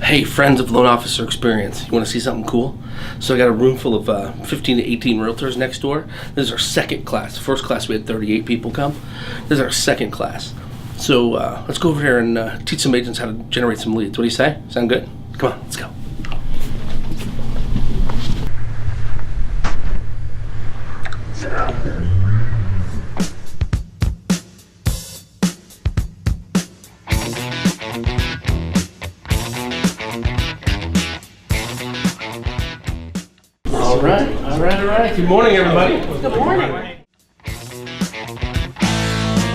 Hey, friends of Loan Officer Experience, you want to see something cool? So I got a room full of 15 to 18 realtors next door. This is our second class. First class we had 38 people come. This is our second class. So let's go over here and teach some agents how to generate some leads. What do you say? Sound good? Come on, let's go. All right. Good morning, everybody. Good morning.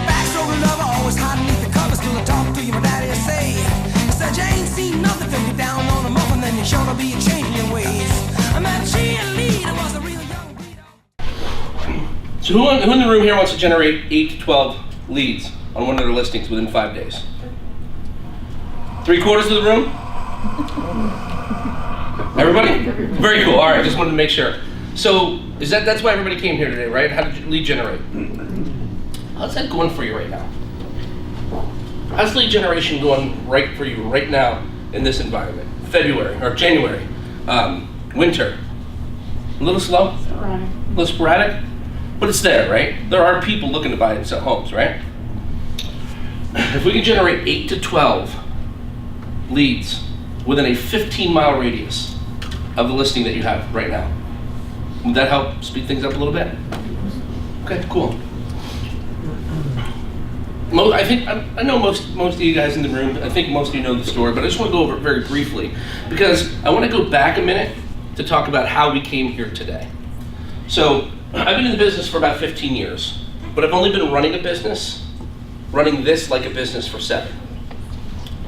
Backstory lover, always hiding beneath the covers till I talk to you, my daddy say. Said you ain't seen nothing till you down on the muff, and then you sure to be changing your ways. I met cheerleader, was a real young breed. So who in the room here wants to generate 8 to 12 leads on one of their listings within 5 days? 3/4 of the room? Everybody? Very cool. All right, just wanted to make sure. So that's why everybody came here today, right? How did you lead generate? How's that going for you right now? How's lead generation going right for you right now in this environment? February or January, winter. A little slow? Sporadic. A little sporadic? But it's there, right? There are people looking to buy and sell homes, right? If we can generate 8 to 12 leads within a 15-mile radius of the listing that you have right now, would that help speed things up a little bit? Okay, cool. I know most of you guys in the room, I think most of you know the story, but I just want to go over it very briefly because I want to go back a minute to talk about how we came here today. So I've been in the business for about 15 years, but I've only been running this like a business for 7.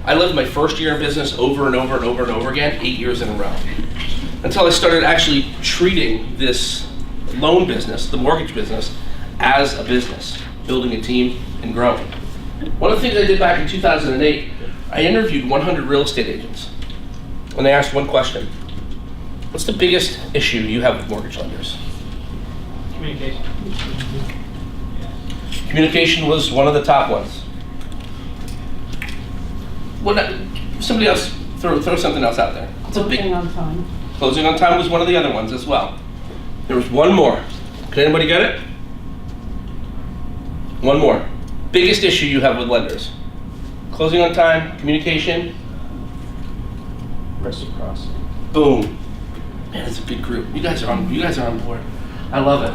I lived my first year in business over and over and over and over again, 8 years in a row. Until I started actually treating this loan business, the mortgage business, as a business, building a team and growing. One of the things I did back in 2008, I interviewed 100 real estate agents. And they asked one question: what's the biggest issue you have with mortgage lenders? Communication. Communication was one of the top ones. Somebody else, throw something else out there. It's a big. Closing on time. Closing on time was one of the other ones as well. There was one more. Can anybody get it? One more. Biggest issue you have with lenders. Closing on time, communication. Reciprocity. Boom. Man, it's a good group. You guys are on board. I love it.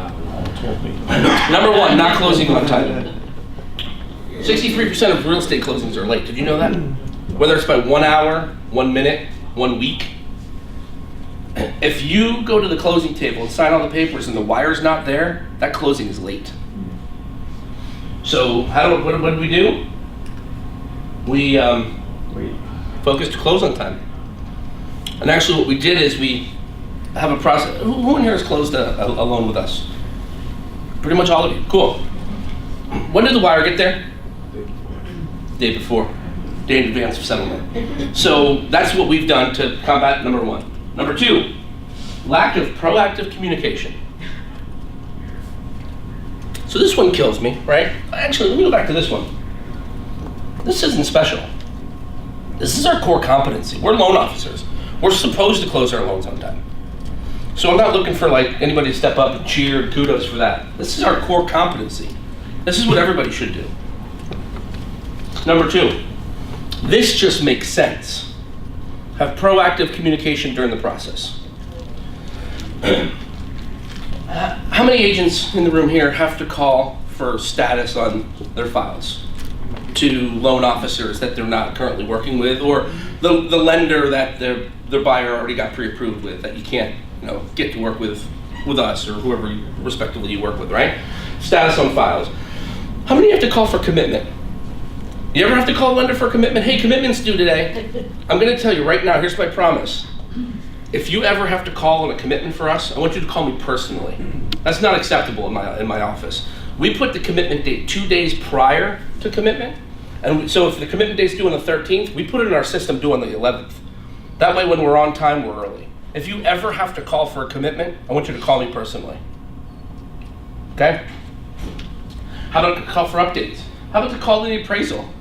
Number 1, not closing on time. 63% of real estate closings are late. Did you know that? Whether it's by 1 hour, 1 minute, 1 week. If you go to the closing table and sign all the papers and the wire's not there, that closing is late. So what did we do? We focused to close on time. And actually what we did is we have a process. Who in here has closed a loan with us? Pretty much all of you. Cool. When did the wire get there? Day before. Day in advance of settlement. So that's what we've done to combat number 1. Number 2, lack of proactive communication. So this one kills me, right? Actually, let me go back to this one. This isn't special. This is our core competency. We're loan officers. We're supposed to close our loans on time. So I'm not looking for anybody to step up and cheer and kudos for that. This is our core competency. This is what everybody should do. Number 2, this just makes sense. Have proactive communication during the process. How many agents in the room here have to call for status on their files to loan officers that they're not currently working with, or the lender that their buyer already got pre-approved with that you can't get to work with us or whoever respectively you work with, right? Status on files. How many have to call for commitment? You ever have to call a lender for a commitment? Hey, commitment's due today. I'm going to tell you right now, here's my promise. If you ever have to call on a commitment for us, I want you to call me personally. That's not acceptable in my office. We put the commitment date 2 days prior to commitment. And so if the commitment date's due on the 13th, we put it in our system due on the 11th. That way when we're on time, we're early. If you ever have to call for a commitment, I want you to call me personally. Okay? How about call for updates? How about to call the appraisal?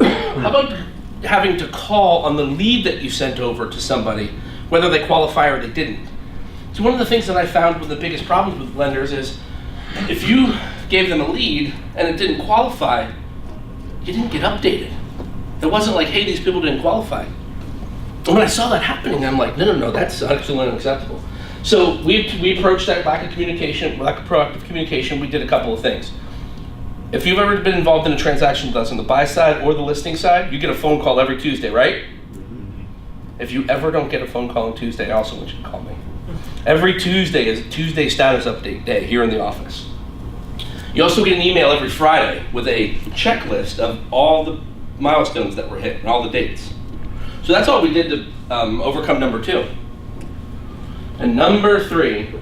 How about having to call on the lead that you sent over to somebody, whether they qualify or they didn't. So one of the things that I found one of the biggest problems with lenders is if you gave them a lead and it didn't qualify, you didn't get updated. It wasn't like, hey, these people didn't qualify. And when I saw that happening, I'm like, no, that's actually unacceptable. So we approached that lack of communication, lack of proactive communication. We did a couple of things. If you've ever been involved in a transaction with us on the buy side or the listing side, you get a phone call every Tuesday, right? If you ever don't get a phone call on Tuesday, I also want you to call me. Every Tuesday is Tuesday status update day here in the office. You also get an email every Friday with a checklist of all the milestones that were hit and all the dates. So that's all we did to overcome number 2. And number 3,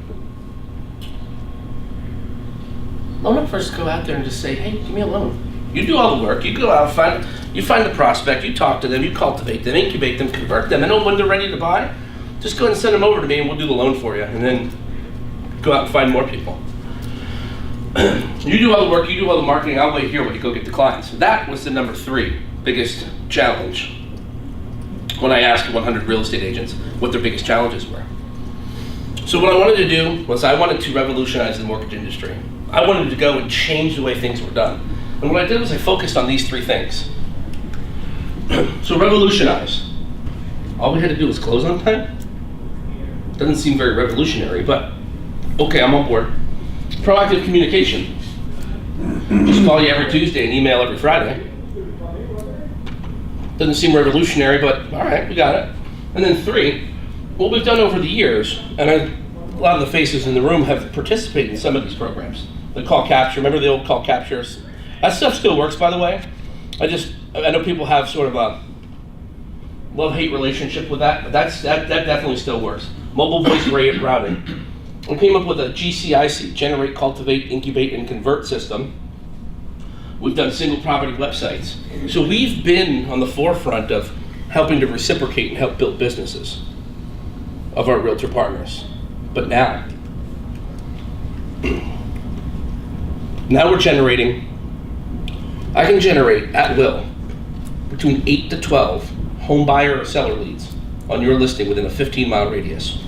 loan officers go out there and just say, hey, give me a loan. You do all the work. You go out, find the prospect, you talk to them, you cultivate them, incubate them, convert them, and then when they're ready to buy, just go ahead and send them over to me and we'll do the loan for you, and then go out and find more people. You do all the work, you do all the marketing, I'll wait here while you go get the clients. That was the number 3 biggest challenge when I asked 100 real estate agents what their biggest challenges were. So what I wanted to do was I wanted to revolutionize the mortgage industry. I wanted to go and change the way things were done. And what I did was I focused on these 3 things. So revolutionize. All we had to do was close on time. Doesn't seem very revolutionary, but okay, I'm on board. Proactive communication. Just call you every Tuesday and email every Friday. Doesn't seem revolutionary, but all right, we got it. And then 3, what we've done over the years, and a lot of the faces in the room have participated in some of these programs. The call capture, remember the old call captures? That stuff still works, by the way. I know people have sort of a love-hate relationship with that, but that definitely still works. Mobile voice routing. We came up with a GCIC, Generate, Cultivate, Incubate, and Convert system. We've done single property websites. So we've been on the forefront of helping to reciprocate and help build businesses of our realtor partners. But now we're generating, I can generate at will between 8 to 12 home buyer or seller leads on your listing within a 15-mile radius.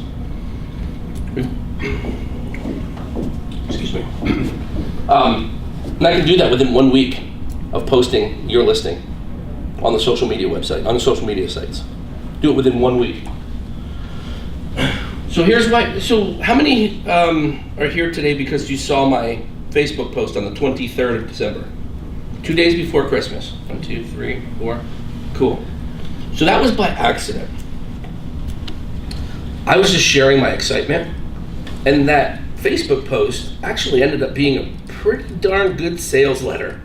Excuse me. And I can do that within 1 week of posting your listing on the social media website, on the social media sites. Do it within 1 week. So here's why. So how many are here today because you saw my Facebook post on the 23rd of December? 2 days before Christmas. 1, 2, 3, 4. Cool. So that was by accident. I was just sharing my excitement, and that Facebook post actually ended up being a pretty darn good sales letter.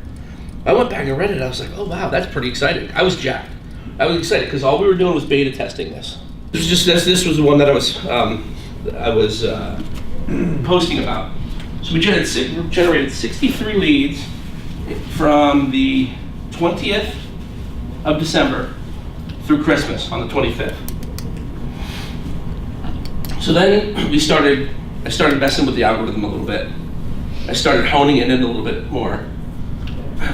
I went back and read it. I was like, oh wow, that's pretty exciting. I was jacked. I was excited because all we were doing was beta testing this. This was the one that I was posting about. So we generated 63 leads from the 20th of December through Christmas on the 25th. So then I started messing with the algorithm a little bit. I started honing it in a little bit more.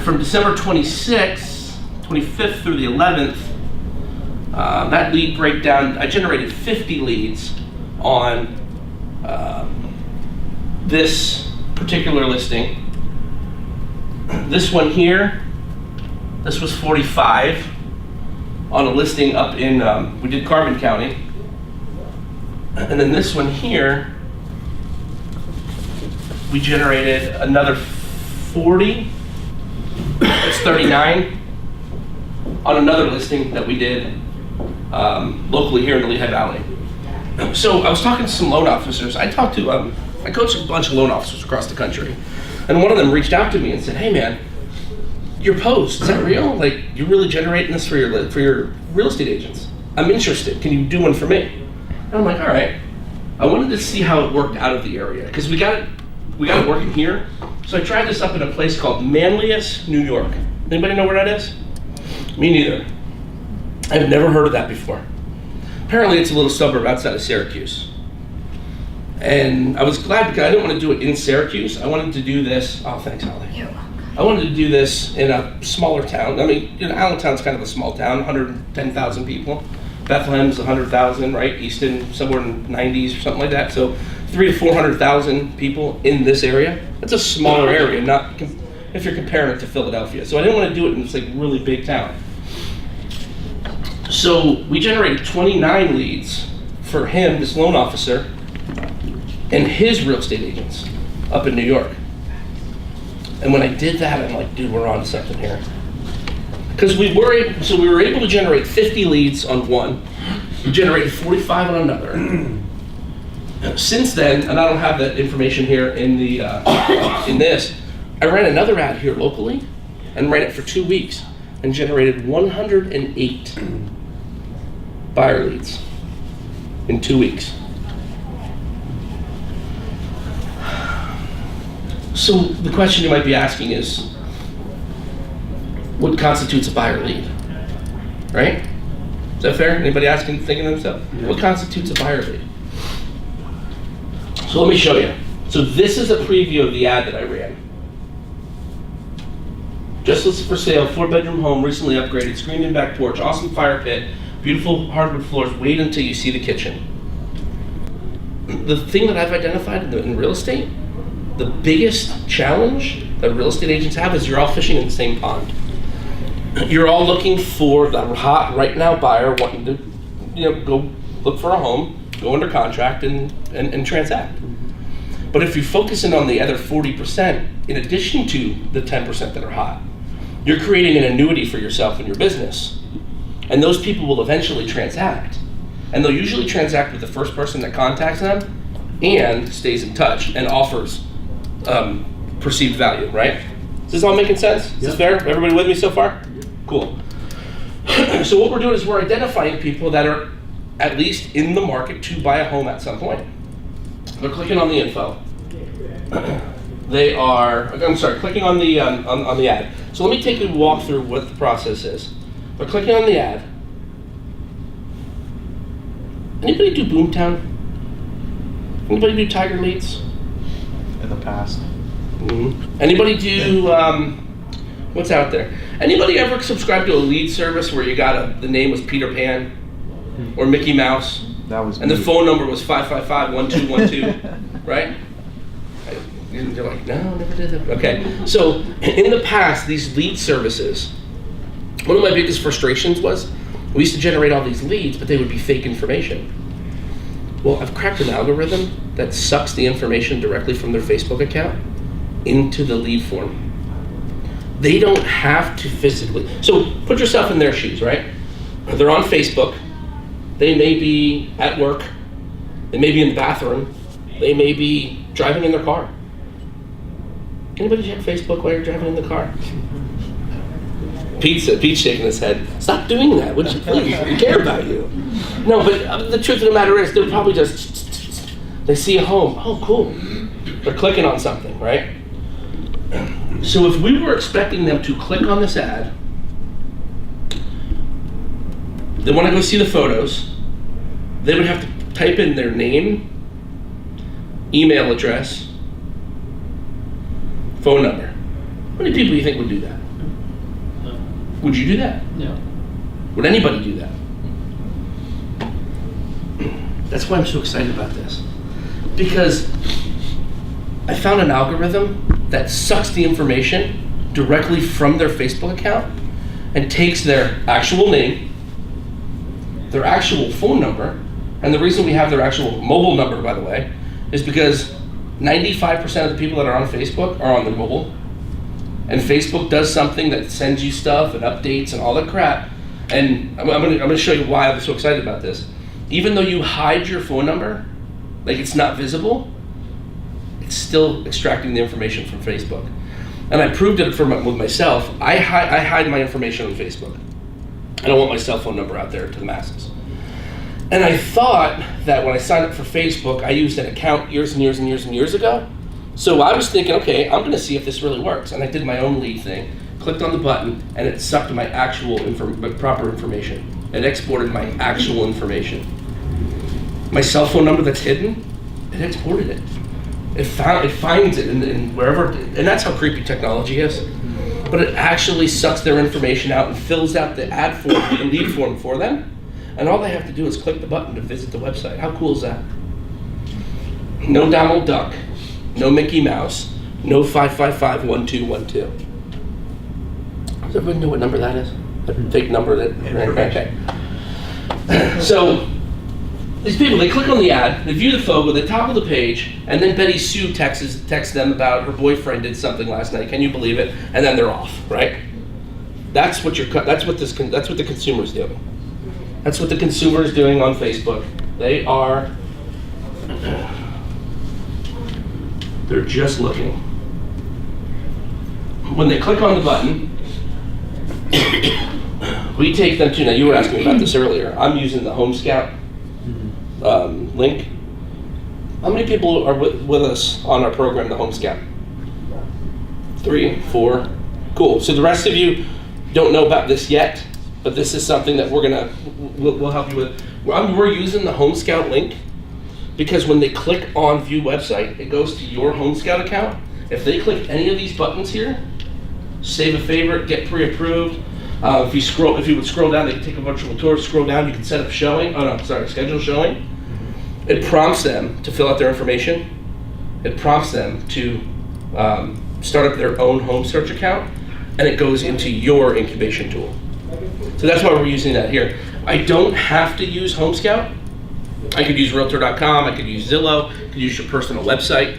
From December 25th through the 11th, that lead breakdown, I generated 50 leads on this particular listing. This one here, this was 45 on a listing up in, we did Carbon County. And then this one here, we generated another 40, it's 39, on another listing that we did locally here in the Lehigh Valley. So I was talking to some loan officers. I coach a bunch of loan officers across the country. And one of them reached out to me and said, hey man, your post, is that real? Like, you're really generating this for your real estate agents. I'm interested, can you do one for me? And I'm like, all right. I wanted to see how it worked out of the area, because we got it working here. So I tried this up in a place called Manlius, New York. Anybody know where that is? Me neither. I've never heard of that before. Apparently it's a little suburb outside of Syracuse. And I was glad because I didn't want to do it in Syracuse. I wanted to do this, oh thanks Holly. You're welcome. I wanted to do this in a smaller town. I mean, Allentown's kind of a small town, 110,000 people. Bethlehem's 100,000, right? Easton, somewhere in the 90s or something like that. So 300,000 to 400,000 people in this area. That's a smaller area, not if you're comparing it to Philadelphia. So I didn't want to do it in this like really big town. So we generated 29 leads for him, this loan officer, and his real estate agents up in New York. And when I did that, I'm like, dude, we're on to something here. Because we were able to generate 50 leads on one. We generated 45 on another. Since then, and I don't have that information here in the in this, I ran another ad here locally and ran it for 2 weeks and generated 108 buyer leads in 2 weeks. So the question you might be asking is, what constitutes a buyer lead, right? Is that fair? Anybody asking, thinking to themselves? Yeah. What constitutes a buyer lead? So let me show you. So this is a preview of the ad that I ran. Just listed for sale, 4-bedroom home, recently upgraded, screened-in back porch, awesome fire pit, beautiful hardwood floors. Wait until you see the kitchen. The thing that I've identified in real estate, the biggest challenge that real estate agents have is you're all fishing in the same pond. You're all looking for the hot right now buyer wanting to, go look for a home, go under contract and transact. But if you're focusing on the other 40%, in addition to the 10% that are hot, you're creating an annuity for yourself and your business. And those people will eventually transact. And they'll usually transact with the first person that contacts them and stays in touch and offers perceived value, right? Is this all making sense? Is this fair? Everybody with me so far? Cool. So what we're doing is we're identifying people that are at least in the market to buy a home at some point. They're clicking on the info. They are, clicking on the ad. So let me take you walk through what the process is. They're clicking on the ad. Anybody do Boomtown? Anybody do Tiger Leads? In the past. Mm-hmm. Anybody do, what's out there? Anybody ever subscribe to a lead service where you got the name was Peter Pan or Mickey Mouse? That was and me. The phone number was 555-1212, right? You're like, no, never did that. Okay, so in the past, these lead services, one of my biggest frustrations was we used to generate all these leads, but they would be fake information. Well, I've cracked an algorithm that sucks the information directly from their Facebook account into the lead form. They don't have to physically. So put yourself in their shoes, right? They're on Facebook. They may be at work. They may be in the bathroom. They may be driving in their car. Anybody check Facebook while you're driving in the car? Pete's shaking his head. Stop doing that, would you please? We care about you. No, but the truth of the matter is, they're probably just, they see a home. Oh, cool. They're clicking on something, right? So if we were expecting them to click on this ad, they want to go see the photos, they would have to type in their name, email address, phone number. How many people do you think would do that? No. Would you do that? No. Would anybody do that? That's why I'm so excited about this. Because I found an algorithm that sucks the information directly from their Facebook account and takes their actual name, their actual phone number, and the reason we have their actual mobile number, by the way, is because 95% of the people that are on Facebook are on their mobile, and Facebook does something that sends you stuff and updates and all that crap. And I'm gonna show you why I'm so excited about this. Even though you hide your phone number, like it's not visible, it's still extracting the information from Facebook. And I proved it with myself. I hide my information on Facebook. I don't want my cell phone number out there to the masses. And I thought that when I signed up for Facebook, I used an account years and years and years and years ago. So I was thinking, okay, I'm gonna see if this really works. And I did my own lead thing, clicked on the button, and it sucked my actual proper information. It exported my actual information. My cell phone number that's hidden, it exported it. It finds it in wherever, and that's how creepy technology is. but it actually sucks their information out and fills out the ad form, the lead form for them. And all they have to do is click the button to visit the website. How cool is that? No Donald Duck, no Mickey Mouse, no 555-1212. Does everybody know what number that is? That fake number that, okay. So, these people, they click on the ad, they view the photo, they toggle the page, and then Betty Sue texts them about her boyfriend did something last night. Can you believe it? And then they're off, right? That's what the consumer's doing. That's what the consumer is doing on Facebook. They're just looking. When they click on the button, we take them to, now you were asking about this earlier, I'm using the Home Scout link. How many people are with us on our program, the Home Scout? 3, 4, cool. So the rest of you don't know about this yet, but this is something that we'll help you with. We're using the Home Scout link because when they click on View Website, it goes to your Home Scout account. If they click any of these buttons here, save a favorite, get pre-approved. If you would scroll down, they can take a virtual tour. Scroll down, you can set up showing. Schedule showing. It prompts them to fill out their information. It prompts them to start up their own home search account, and it goes into your incubation tool. So that's why we're using that here. I don't have to use Home Scout. I could use Realtor.com, I could use Zillow, I could use your personal website.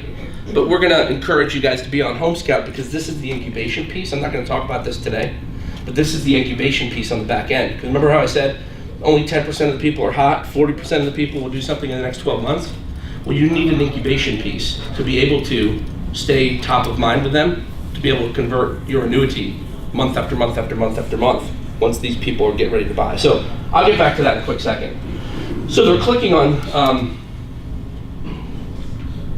But we're gonna encourage you guys to be on Home Scout because this is the incubation piece. I'm not gonna talk about this today, but this is the incubation piece on the back end. Because remember how I said only 10% of the people are hot, 40% of the people will do something in the next 12 months? Well, you need an incubation piece to be able to stay top of mind with them, to be able to convert your annuity month after month after month after month once these people are getting ready to buy. So I'll get back to that in a quick second. So they're clicking on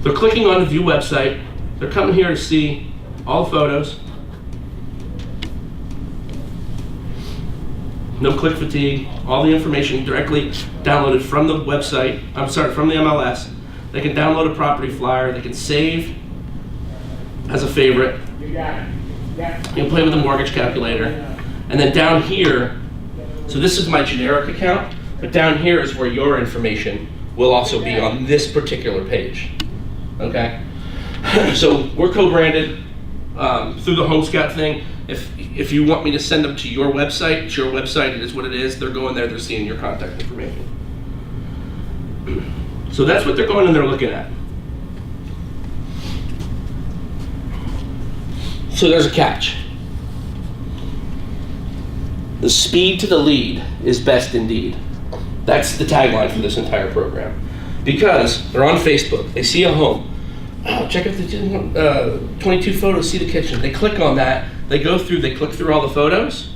the View Website. They're coming here to see all photos. No click fatigue. All the information directly downloaded from the website. From the MLS. They can download a property flyer. They can save as a favorite. You can play with the mortgage calculator. And then down here, so this is my generic account, but down here is where your information will also be on this particular page. Okay? So we're co-branded through the Home Scout thing. If you want me to send them to your website, it's your website, it is what it is. They're going there, they're seeing your contact information. So that's what they're going and they're looking at. So there's a catch. The speed to the lead is best indeed. That's the tagline for this entire program. Because they're on Facebook, they see a home. Oh, check out the 22 photos, see the kitchen. They click on that, they click through all the photos.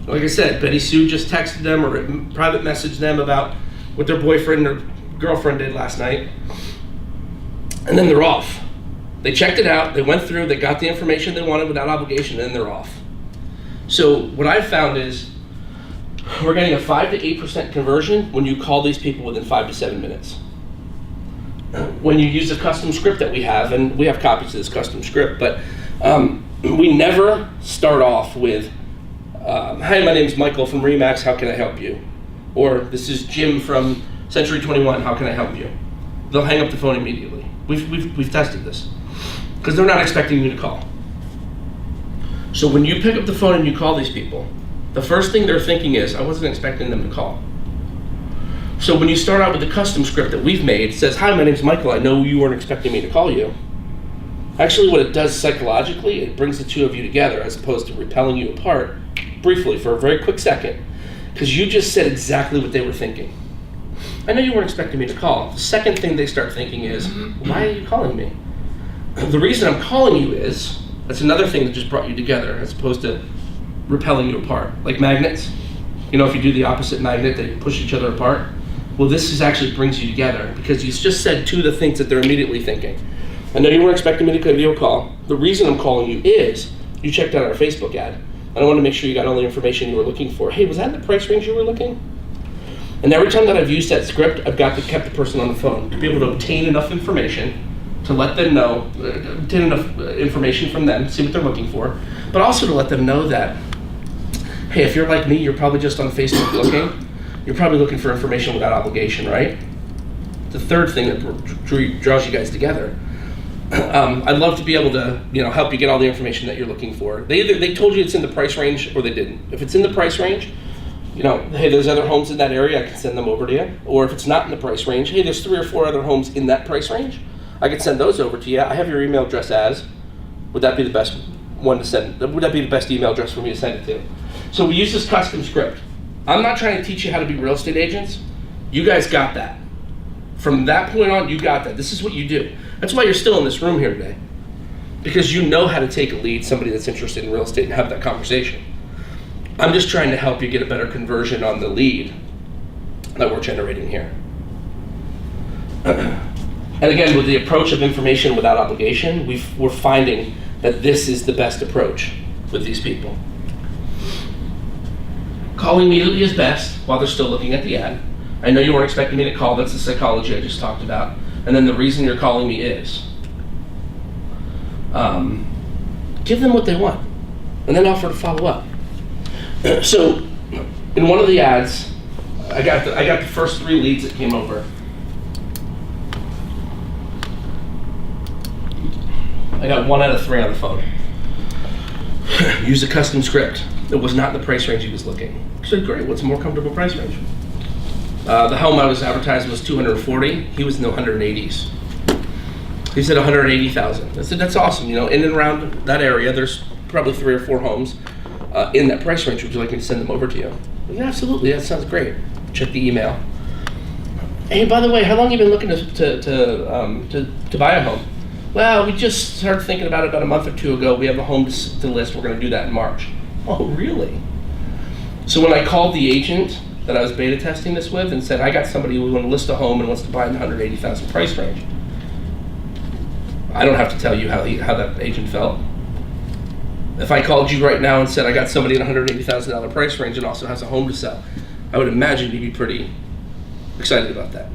Like I said, Betty Sue just texted them or private messaged them about what their boyfriend or girlfriend did last night. And then they're off. They checked it out, they went through, they got the information they wanted without obligation, and then they're off. So what I've found is we're getting a 5 to 8% conversion when you call these people within 5 to 7 minutes. When you use the custom script that we have, and we have copies of this custom script, but we never start off with, hi, my name is Michael from Remax, how can I help you? Or this is Jim from Century 21, how can I help you? They'll hang up the phone immediately. We've tested this because they're not expecting you to call. So when you pick up the phone and you call these people, the first thing they're thinking is, I wasn't expecting them to call. So when you start out with the custom script that we've made, it says, hi, my name's Michael, I know you weren't expecting me to call you. Actually, what it does psychologically, it brings the two of you together as opposed to repelling you apart briefly for a very quick second, because you just said exactly what they were thinking. I know you weren't expecting me to call. The second thing they start thinking is, why are you calling me? The reason I'm calling you is, that's another thing that just brought you together as opposed to repelling you apart. Like magnets. You know, if you do the opposite magnet, they push each other apart. Well, this actually brings you together because you just said two of the things that they're immediately thinking. I know you weren't expecting me to give you a call. The reason I'm calling you is you checked out our Facebook ad. And I want to make sure you got all the information you were looking for. Hey, was that in the price range you were looking? And every time that I've used that script, I've kept the person on the phone to be able to obtain enough information to let them know, get enough information from them, see what they're looking for, but also to let them know that, hey, if you're like me, you're probably just on Facebook looking, you're probably looking for information without obligation, right? The third thing that draws you guys together. I'd love to be able to, help you get all the information that you're looking for. They told you it's in the price range or they didn't. If it's in the price range, hey, there's other homes in that area, I can send them over to you. Or if it's not in the price range, hey, there's 3 or 4 other homes in that price range, I can send those over to you. I have your email address as, would that be the best one to send? Would that be the best email address for me to send it to? So we use this custom script. I'm not trying to teach you how to be real estate agents. You guys got that. From that point on, you got that. This is what you do. That's why you're still in this room here today. Because you know how to take a lead, somebody that's interested in real estate, and have that conversation. I'm just trying to help you get a better conversion on the lead that we're generating here. And again, with the approach of information without obligation, we're finding that this is the best approach with these people. Call immediately is best while they're still looking at the ad. I know you weren't expecting me to call, that's the psychology I just talked about. And then the reason you're calling me is, give them what they want, and then offer to follow up. So, in one of the ads, I got the first 3 leads that came over. I got 1 out of 3 on the phone. Use a custom script. It was not in the price range he was looking. I said, great, what's a more comfortable price range? The home I was advertising was $240. He was in the 180s. He said 180,000. I said, that's awesome. In and around that area, there's probably 3 or 4 homes in that price range. Would you like me to send them over to you? Yeah, absolutely. That sounds great. Check the email. Hey, by the way, how long have you been looking to buy a home? Well, we just started thinking about it about a month or 2 ago. We have a home to list. We're going to do that in March. Oh, really? So when I called the agent that I was beta testing this with and said, I got somebody who wants to list a home and wants to buy in the 180,000 price range, I don't have to tell you how that agent felt. If I called you right now and said, I got somebody in a $180,000 price range and also has a home to sell, I would imagine you'd be pretty excited about that.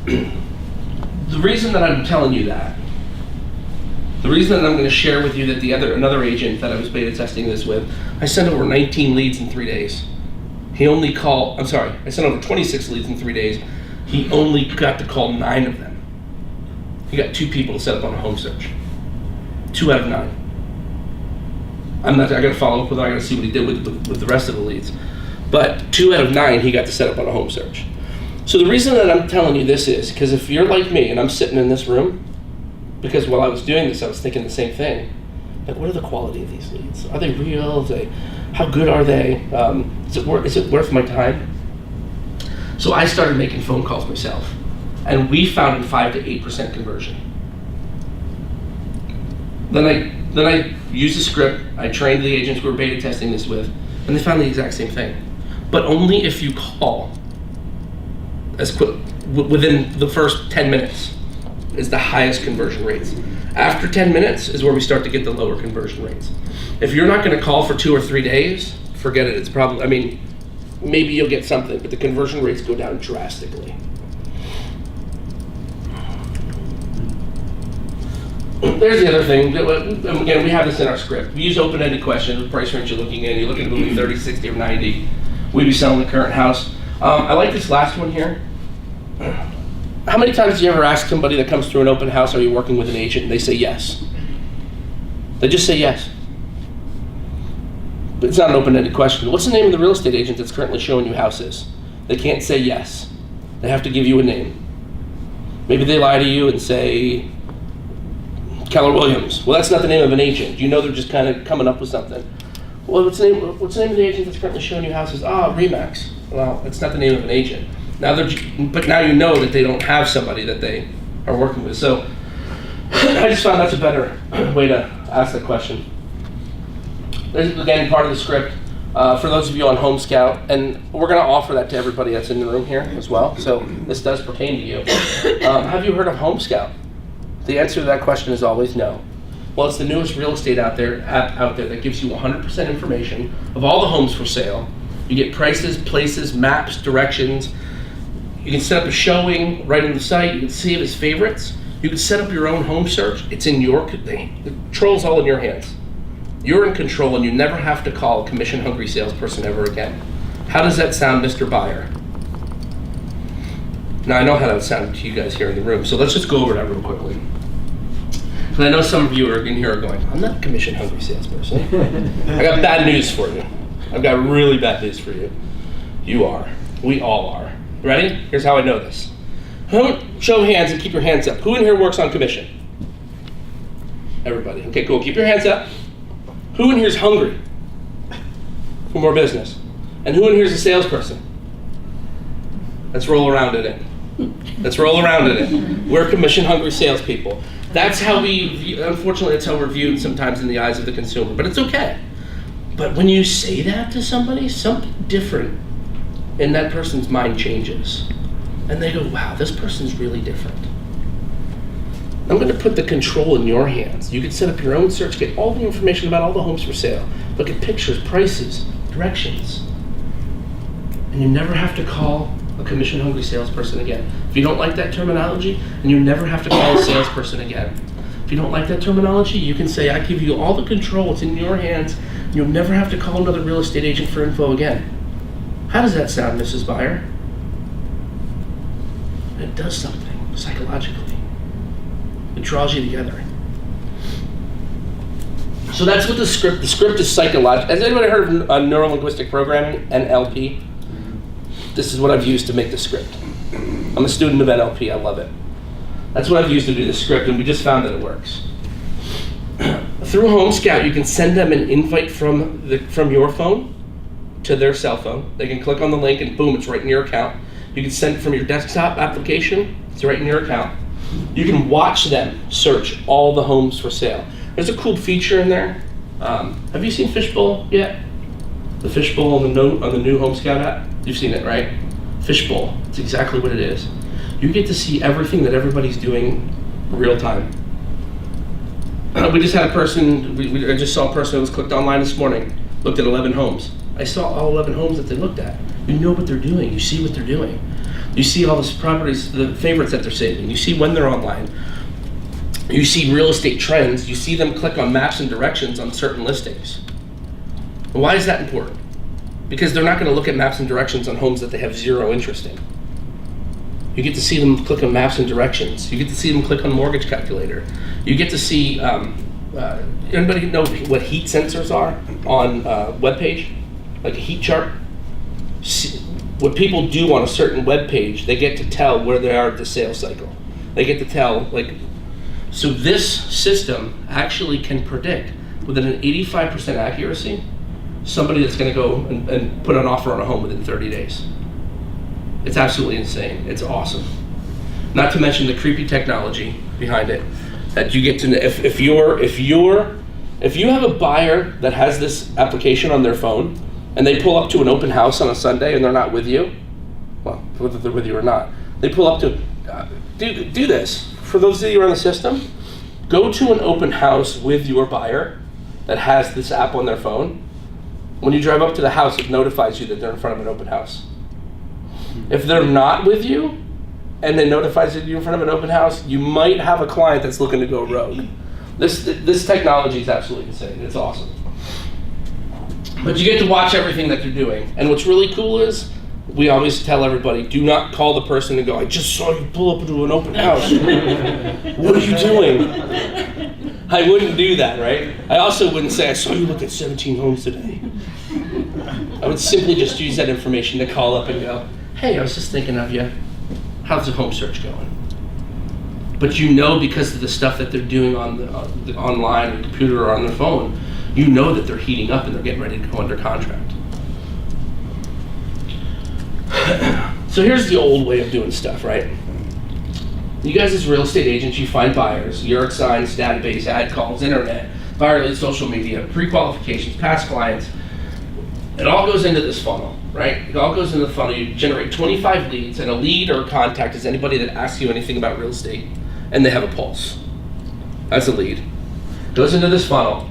The reason that I'm telling you that, the reason that I'm going to share with you that another agent that I was beta testing this with, I sent over 19 leads in 3 days. I sent over 26 leads in 3 days. He only got to call 9 of them. He got 2 people to set up on a home search. 2 out of 9. I got to follow up with him. I got to see what he did with the rest of the leads. But 2 out of 9, he got to set up on a home search. So the reason that I'm telling you this is because if you're like me and I'm sitting in this room, because while I was doing this, I was thinking the same thing. Like, what are the quality of these leads? Are they real? How good are they? Is it worth my time? So I started making phone calls myself, and we found a 5 to 8% conversion. Then I used a script. I trained the agents we were beta testing this with, and they found the exact same thing. But only if you call within the first 10 minutes is the highest conversion rates. After 10 minutes is where we start to get the lower conversion rates. If you're not going to call for 2 or 3 days, forget it. It's probably, maybe you'll get something, but the conversion rates go down drastically. There's the other thing. Again, we have this in our script. We use open-ended questions. The price range you're looking at. You're looking at moving 30, 60, or 90. We'd be selling the current house. I like this last one here. How many times do you ever ask somebody that comes through an open house, are you working with an agent? And they say yes. They just say yes. But it's not an open-ended question. What's the name of the real estate agent that's currently showing you houses? They can't say yes. They have to give you a name. Maybe they lie to you and say Keller Williams. Well, that's not the name of an agent. You know they're just kind of coming up with something. Well, what's the name of the agent that's currently showing you houses? Remax. Well, it's not the name of an agent. But now you know that they don't have somebody that they are working with. So I just found that's a better way to ask that question. This is, again, part of the script for those of you on Home Scout, and we're going to offer that to everybody that's in the room here as well. So this does pertain to you. Have you heard of Home Scout? The answer to that question is always no. Well, it's the newest real estate app out there that gives you 100% information of all the homes for sale. You get prices, places, maps, directions. You can set up a showing right on the site. You can save as favorites. You can set up your own home search. It's in your, the control's all in your hands. You're in control and you never have to call a commission-hungry salesperson ever again. How does that sound, Mr. Buyer? Now I know how that sounds to you guys here in the room, so let's just go over that real quickly. And I know some of you are in here going, I'm not a commission-hungry salesperson. I got bad news for you. I've got really bad news for you. You are. We all are. Ready? Here's how I know this. Show hands and keep your hands up. Who in here works on commission? Everybody. Okay, cool. Keep your hands up. Who in here is hungry for more business? And who in here is a salesperson? Let's roll around in it. Let's roll around in it. We're commission-hungry salespeople. That's how unfortunately, that's how we're viewed sometimes in the eyes of the consumer, but it's okay. But when you say that to somebody, something different in that person's mind changes. And they go, wow, this person's really different. I'm going to put the control in your hands. You can set up your own search, get all the information about all the homes for sale, look at pictures, prices, directions. And you never have to call a commission-hungry salesperson again. If you don't like that terminology, and you never have to call a salesperson again. If you don't like that terminology, you can say, I give you all the control, it's in your hands, and you'll never have to call another real estate agent for info again. How does that sound, Mrs. Buyer? It does something psychologically. It draws you together. So that's what the script is psychological. Has anybody heard of neuro-linguistic programming, NLP? This is what I've used to make the script. I'm a student of NLP, I love it. That's what I've used to do the script, and we just found that it works. Through Home Scout, you can send them an invite from your phone to their cell phone. They can click on the link and boom, it's right in your account. You can send it from your desktop application, it's right in your account. You can watch them search all the homes for sale. There's a cool feature in there. Have you seen Fishbowl yet? The Fishbowl on the new Home Scout app? You've seen it, right? Fishbowl, it's exactly what it is. You get to see everything that everybody's doing real time. We just had a person, I just saw a person who was clicked online this morning, looked at 11 homes. I saw all 11 homes that they looked at. You know what they're doing, you see what they're doing. You see all the properties, the favorites that they're saving. You see when they're online. You see real estate trends. You see them click on maps and directions on certain listings. Why is that important? Because they're not going to look at maps and directions on homes that they have zero interest in. You get to see them click on maps and directions. You get to see them click on mortgage calculator. You get to see, anybody know what heat sensors are on a web page? Like a heat chart? What people do on a certain web page, they get to tell where they are at the sales cycle. They get to tell, so this system actually can predict with an 85% accuracy somebody that's going to go and put an offer on a home within 30 days. It's absolutely insane. It's awesome. Not to mention the creepy technology behind it that you get to. If you have a buyer that has this application on their phone and they pull up to an open house on a Sunday and they're not with you, well, whether they're with you or not, they pull up to do this. For those of you who are on the system, go to an open house with your buyer that has this app on their phone. When you drive up to the house, it notifies you that they're in front of an open house. If they're not with you, and it notifies you you're in front of an open house, you might have a client that's looking to go rogue. This technology is absolutely insane. It's awesome. But you get to watch everything that they're doing. And what's really cool is, we always tell everybody, do not call the person and go, I just saw you pull up into an open house. What are you doing? I wouldn't do that, right? I also wouldn't say, I saw you look at 17 homes today. I would simply just use that information to call up and go, hey, I was just thinking of you. How's the home search going? But you know, because of the stuff that they're doing on the online or computer or on their phone, you know that they're heating up and they're getting ready to go under contract. So here's the old way of doing stuff, right? You guys as real estate agents, you find buyers, Yurk Signs, database, ad calls, internet, buyer leads, social media, pre-qualifications, past clients. It all goes into this funnel, right? It all goes into the funnel. You generate 25 leads, and a lead or a contact is anybody that asks you anything about real estate, and they have a pulse. That's a lead. Goes into this funnel.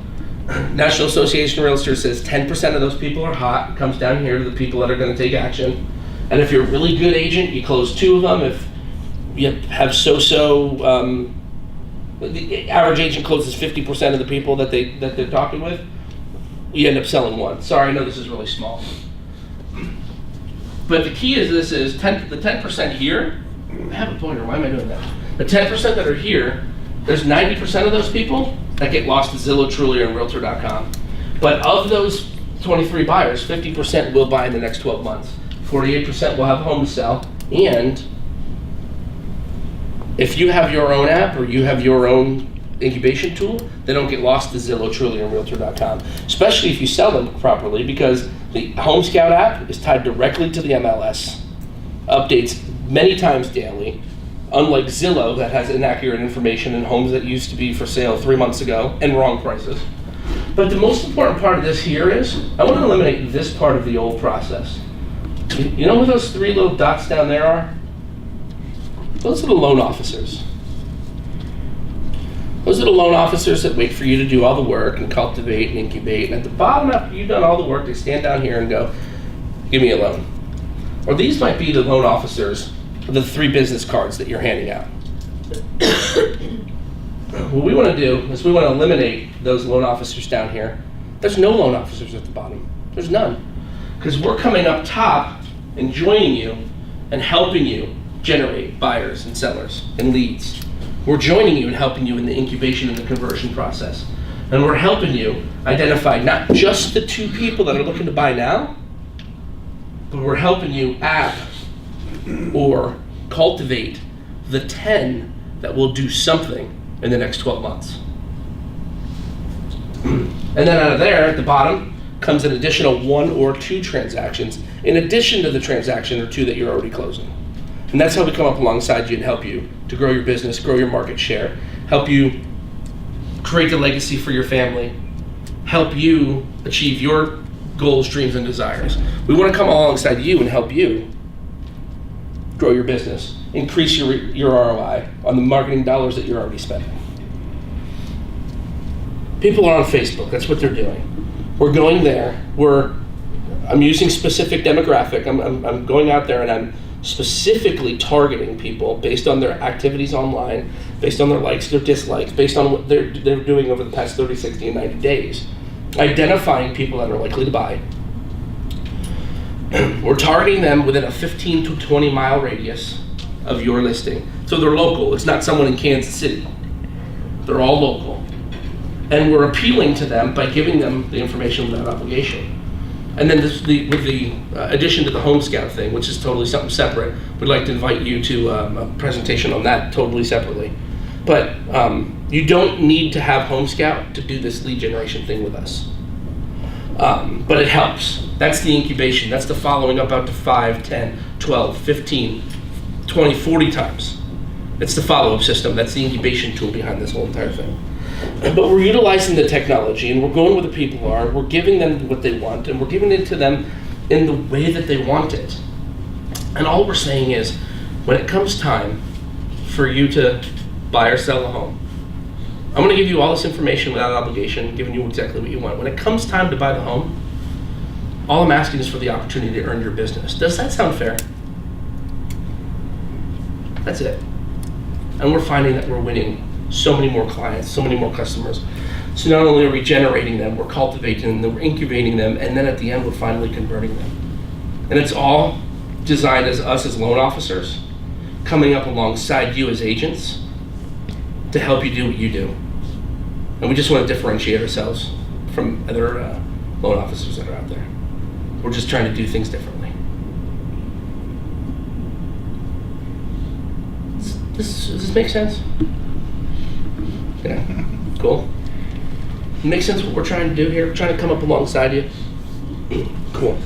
National Association of Realtors says 10% of those people are hot. It comes down here to the people that are going to take action. And if you're a really good agent, you close 2 of them. If you have the average agent closes 50% of the people that they're talking with, you end up selling 1. Sorry, I know this is really small. But the key is the 10% here. I have a pointer, why am I doing that? The 10% that are here, there's 90% of those people that get lost to Zillow, Trulia, and Realtor.com. But of those 23 buyers, 50% will buy in the next 12 months. 48% will have a home to sell. And if you have your own app or you have your own incubation tool, they don't get lost to Zillow, Trulia, and Realtor.com. Especially if you sell them properly, because the Home Scout app is tied directly to the MLS, updates many times daily, unlike Zillow that has inaccurate information in homes that used to be for sale 3 months ago and wrong prices. But the most important part of this here is, I want to eliminate this part of the old process. You know what those 3 little dots down there are? Those are the loan officers. Those are the loan officers that wait for you to do all the work and cultivate and incubate. And at the bottom, after you've done all the work, they stand down here and go, give me a loan. Or these might be the loan officers, the 3 business cards that you're handing out. What we want to do is we want to eliminate those loan officers down here. There's no loan officers at the bottom. There's none. Because we're coming up top and joining you and helping you generate buyers and sellers and leads. We're joining you and helping you in the incubation and the conversion process. And we're helping you identify not just the 2 people that are looking to buy now, but we're helping you app or cultivate the 10 that will do something in the next 12 months. And then out of there, at the bottom, comes an additional 1 or 2 transactions in addition to the transaction or 2 that you're already closing. And that's how we come up alongside you and help you to grow your business, grow your market share, help you create a legacy for your family, help you achieve your goals, dreams, and desires. We want to come alongside you and help you grow your business, increase your ROI on the marketing dollars that you're already spending. People are on Facebook, that's what they're doing. We're going there, I'm using specific demographic, I'm going out there and I'm specifically targeting people based on their activities online, based on their likes, their dislikes, based on what they're doing over the past 30, 60, and 90 days. Identifying people that are likely to buy. We're targeting them within a 15 to 20 mile radius of your listing. So they're local, it's not someone in Kansas City. They're all local. And we're appealing to them by giving them the information without obligation. And then with the addition to the Home Scout thing, which is totally something separate, we'd like to invite you to a presentation on that totally separately. But you don't need to have Home Scout to do this lead generation thing with us. But it helps. That's the incubation. That's the following up out to 5, 10, 12, 15, 20, 40 times. It's the follow-up system. That's the incubation tool behind this whole entire thing. But we're utilizing the technology and we're going where the people are. We're giving them what they want and we're giving it to them in the way that they want it. And all we're saying is, when it comes time for you to buy or sell a home, I'm going to give you all this information without obligation, giving you exactly what you want. When it comes time to buy the home, all I'm asking is for the opportunity to earn your business. Does that sound fair? That's it. And we're finding that we're winning so many more clients, so many more customers. So not only are we generating them, we're cultivating them, we're incubating them, and then at the end, we're finally converting them. And it's all designed as us as loan officers, coming up alongside you as agents to help you do what you do. And we just want to differentiate ourselves from other loan officers that are out there. We're just trying to do things differently. Does this make sense? Yeah, cool. It makes sense what we're trying to do here. We're trying to come up alongside you. Cool.